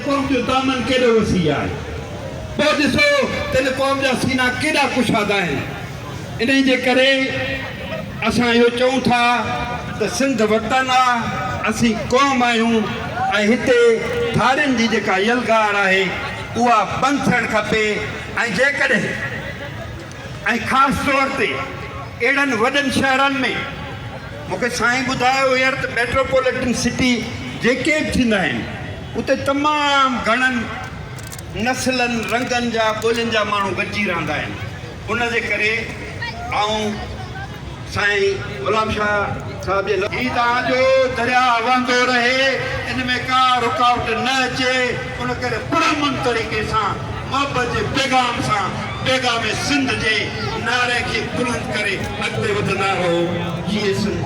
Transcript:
क़ौम जो दामन केॾो वसी आहे पोइ ॾिसो तिन क़ौम जा सीना केॾा कुशादा आहिनि इन जे करे असां इहो चऊं था त सिंध वतन आहे असीं क़ौम आहियूं ऐं हिते धारियुनि जी जेका यलगार आहे उहा बंदि थियणु खपे ऐं जेकॾहिं ऐं ख़ासि तौर ते अहिड़नि वॾनि शहरनि में मूंखे साईं ॿुधायो हींअर त मेट्रोपॉलिटन सिटी जेके बि थींदा आहिनि उते तमामु घणनि नस्लनि रंगनि जा ॿोलियुनि जा माण्हू गॾिजी रहंदा आहिनि उन जे करे ऐं साईं गुलाम शाह साहिब जे हीउ तव्हांजो दरिया वहंदो रहे इन में का रुकावट न अचे उन करे पुरअमन तरीक़े सां मोहबत जे पैगाम सिंध जे नारे खे बुलंद करे अॻिते वधंदा रहो ये सिंध